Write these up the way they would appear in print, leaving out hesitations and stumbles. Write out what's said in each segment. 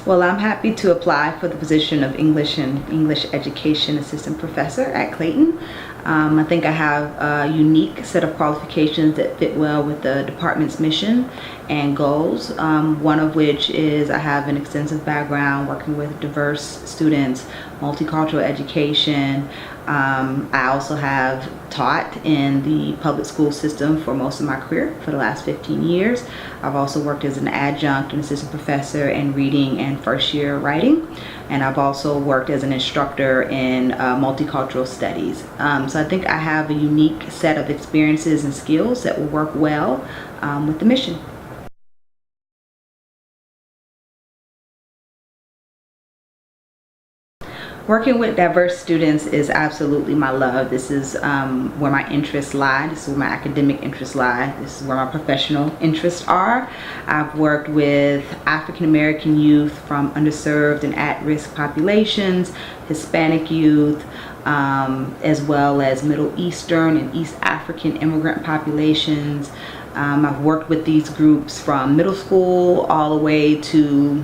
Well, I'm happy to apply for the position of English and English Education Assistant Professor at Clayton. I think I have a unique set of qualifications that fit well with the department's mission and goals, one of which is I have an extensive background working with diverse students, multicultural education. I also have taught in the public school system for most of my career, for the last 15 years. I've also worked as an adjunct and assistant professor in reading and first year writing. And I've also worked as an instructor in multicultural studies. So I think I have a unique set of experiences and skills that will work well with the mission. Working with diverse students is absolutely my love. This is where my interests lie. This is where my academic interests lie. This is where my professional interests are. I've worked with African American youth from underserved and at-risk populations, Hispanic youth, as well as Middle Eastern and East African immigrant populations. I've worked with these groups from middle school all the way to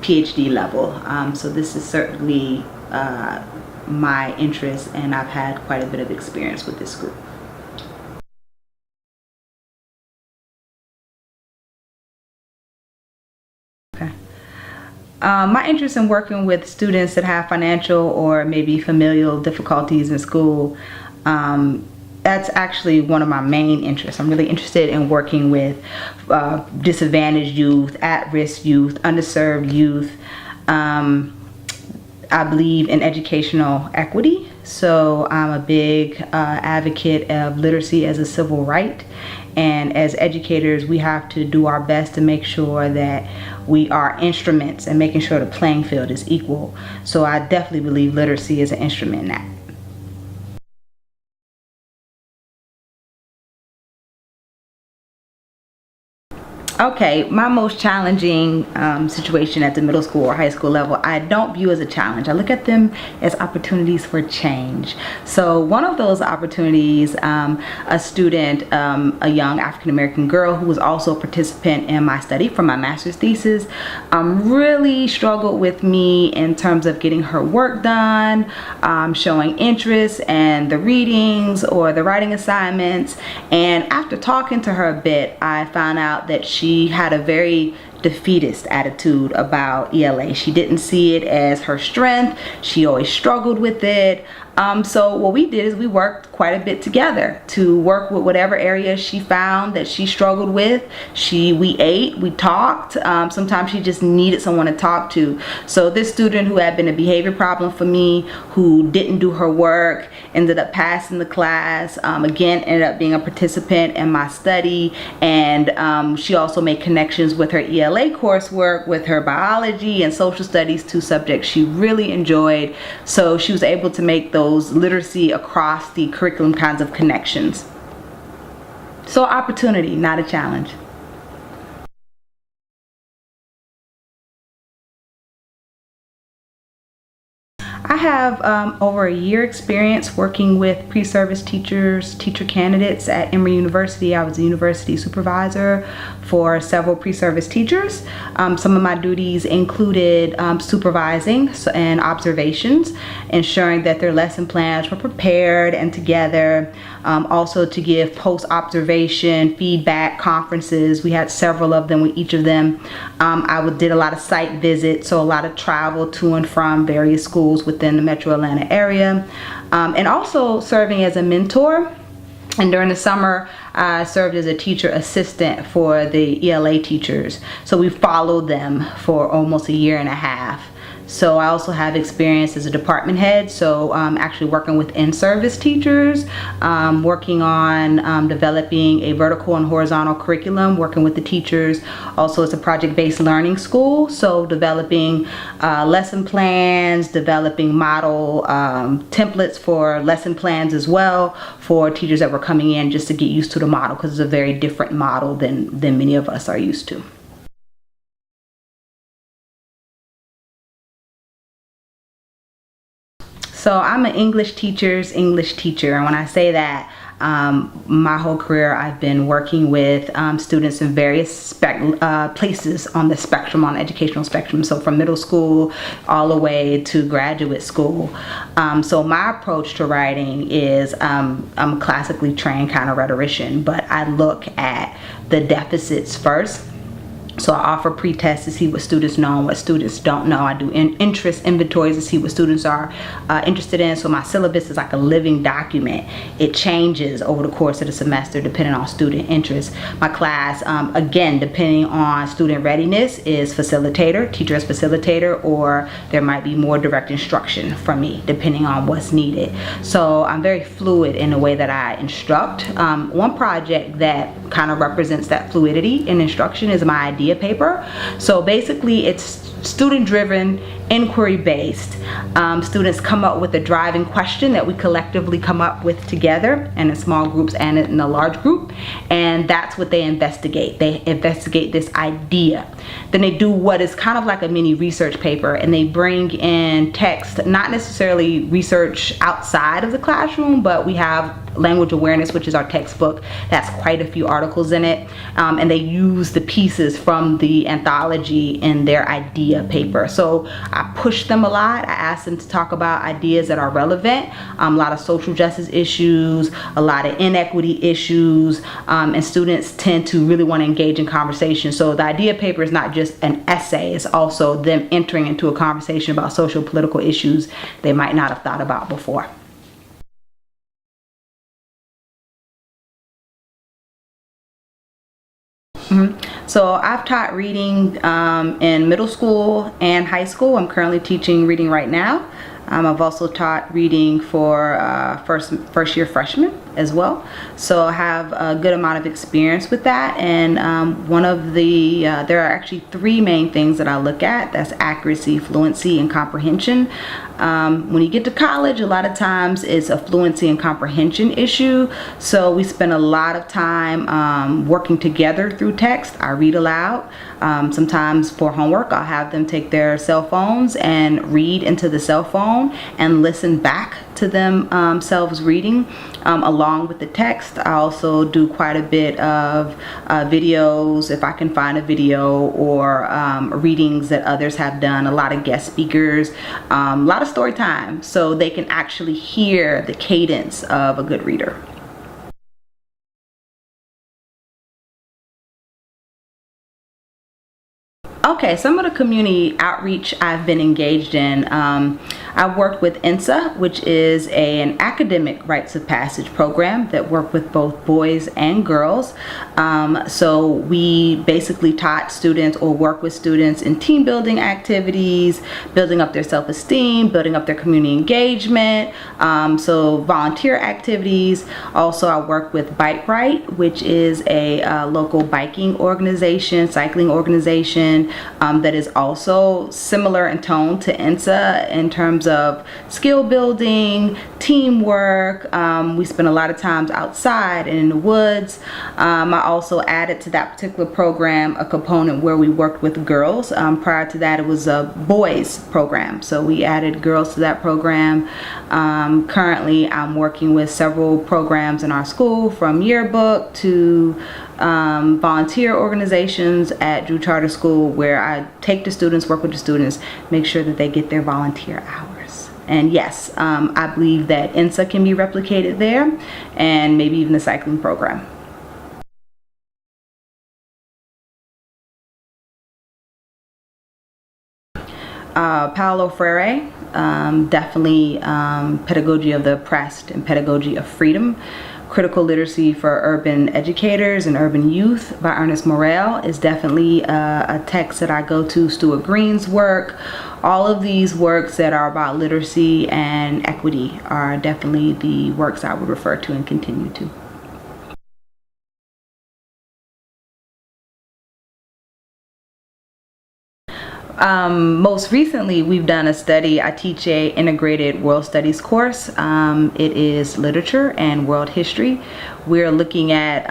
PhD level. So this is certainly my interest, and I've had quite a bit of experience with this group. Okay. My interest in working with students that have financial or maybe familial difficulties in school, that's actually one of my main interests. I'm really interested in working with disadvantaged youth, at-risk youth, underserved youth. I believe in educational equity, so I'm a big advocate of literacy as a civil right. And as educators, we have to do our best to make sure that we are instruments in making sure the playing field is equal. So I definitely believe literacy is an instrument in that. Okay, my most challenging situation at the middle school or high school level, I don't view as a challenge. I look at them as opportunities for change. So one of those opportunities, a student, a young African American girl who was also a participant in my study for my master's thesis, really struggled with me in terms of getting her work done, showing interest in the readings or the writing assignments. And after talking to her a bit, I found out that she had a very defeatist attitude about ELA. She didn't see it as her strength. She always struggled with it. So what we did is we worked quite a bit together to work with whatever areas she found that she struggled with. We ate, we talked. Sometimes she just needed someone to talk to. So this student who had been a behavior problem for me, who didn't do her work, ended up passing the class, again ended up being a participant in my study, and she also made connections with her ELA coursework, with her biology and social studies, two subjects she really enjoyed. So she was able to make those literacy across the curriculum kinds of connections. So opportunity, not a challenge. I have over a year experience working with pre-service teachers, teacher candidates at Emory University. I was a university supervisor for several pre-service teachers. Some of my duties included supervising and observations, ensuring that their lesson plans were prepared and together. Also to give post-observation feedback conferences. We had several of them. With each of them, I did a lot of site visits, so a lot of travel to and from various schools within the Metro Atlanta area, and also serving as a mentor. And during the summer, I served as a teacher assistant for the ELA teachers. So we followed them for almost a year and a half. So I also have experience as a department head, so actually working with in-service teachers, working on developing a vertical and horizontal curriculum, working with the teachers. Also, it's a project-based learning school, so developing lesson plans, developing model templates for lesson plans as well for teachers that were coming in just to get used to the model, because it's a very different model than many of us are used to. So I'm an English teacher's English teacher, and when I say that, My whole career I've been working with students in various places on the spectrum, on the educational spectrum, so from middle school all the way to graduate school. So my approach to writing is I'm a classically trained kind of rhetorician, but I look at the deficits first. So I offer pre-tests to see what students know and what students don't know. I do interest inventories to see what students are interested in. So my syllabus is like a living document. It changes over the course of the semester depending on student interest. My class, again, depending on student readiness, is facilitator, teacher as facilitator, or there might be more direct instruction from me depending on what's needed. So I'm very fluid in the way that I instruct. One project that kind of represents that fluidity in instruction is my idea paper. So basically it's student driven, inquiry based. Students come up with a driving question that we collectively come up with together, and in small groups and in a large group, and that's what they investigate. They investigate this idea. Then they do what is kind of like a mini research paper, and they bring in text, not necessarily research outside of the classroom, but we have Language Awareness, which is our textbook. That's quite a few articles in it, and they use the pieces from the anthology in their idea paper. So I push them a lot. I ask them to talk about ideas that are relevant, a lot of social justice issues, a lot of inequity issues, and students tend to really want to engage in conversation. So the idea paper is not just an essay, it's also them entering into a conversation about social political issues they might not have thought about before. So I've taught reading in middle school and high school. I'm currently teaching reading right now. I've also taught reading for first year freshmen as well. So I have a good amount of experience with that. And one of the, there are actually three main things that I look at. That's accuracy, fluency, and comprehension. When you get to college, a lot of times it's a fluency and comprehension issue. So we spend a lot of time working together through text. I read aloud. Sometimes for homework, I'll have them take their cell phones and read into the cell phone and listen back to themselves reading along with the text. I also do quite a bit of videos, if I can find a video, or readings that others have done, a lot of guest speakers, a lot of story time, so they can actually hear the cadence of a good reader. Okay, some of the community outreach I've been engaged in. I've worked with INSA, which is an academic rites of passage program that work with both boys and girls. So we basically taught students or work with students in team building activities, building up their self-esteem, building up their community engagement, so volunteer activities. Also, I work with Bike Right, which is a local biking organization, cycling organization, that is also similar in tone to INSA in terms of skill building, teamwork. We spend a lot of times outside and in the woods. I also added to that particular program a component where we worked with girls. Prior to that, it was a boys program, so we added girls to that program. Currently, I'm working with several programs in our school, from yearbook to volunteer organizations at Drew Charter School, where I take the students, work with the students, make sure that they get their volunteer hours. And yes, I believe that INSA can be replicated there, and maybe even the cycling program. Paulo Freire, definitely pedagogy of the oppressed and pedagogy of freedom. Critical Literacy for Urban Educators and Urban Youth by Ernest Morel is definitely a text that I go to. Stuart Green's work. All of these works that are about literacy and equity are definitely the works I would refer to and continue to. Most recently, we've done a study. I teach a integrated world studies course. It is literature and world history. We're looking at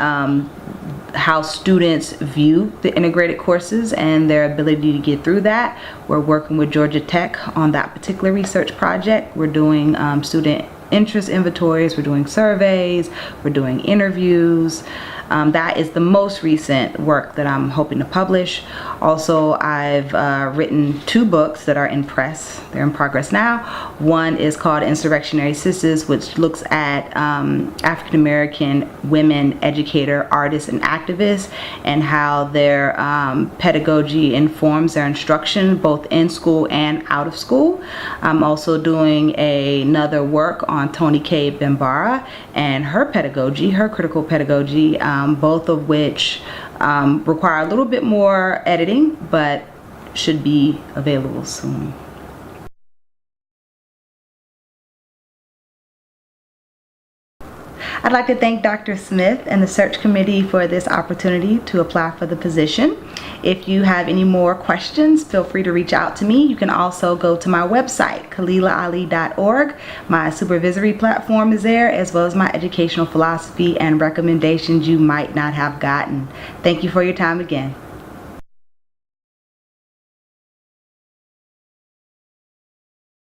how students view the integrated courses and their ability to get through that. We're working with Georgia Tech on that particular research project. We're doing student interest inventories, we're doing surveys, we're doing interviews. That is the most recent work that I'm hoping to publish. Also, I've written 2 books that are in press. They're in progress now. One is called Insurrectionary Sisters, which looks at African American women educator, artists, and activists, and how their pedagogy informs their instruction both in school and out of school. I'm also doing another work on Toni K. Bambara and her pedagogy, her critical pedagogy, both of which require a little bit more editing, but should be available soon. I'd like to thank Dr. Smith and the search committee for this opportunity to apply for the position. If you have any more questions, feel free to reach out to me. You can also go to my website, KhalilaAli.org. My supervisory platform is there, as well as my educational philosophy and recommendations you might not have gotten. Thank you for your time again.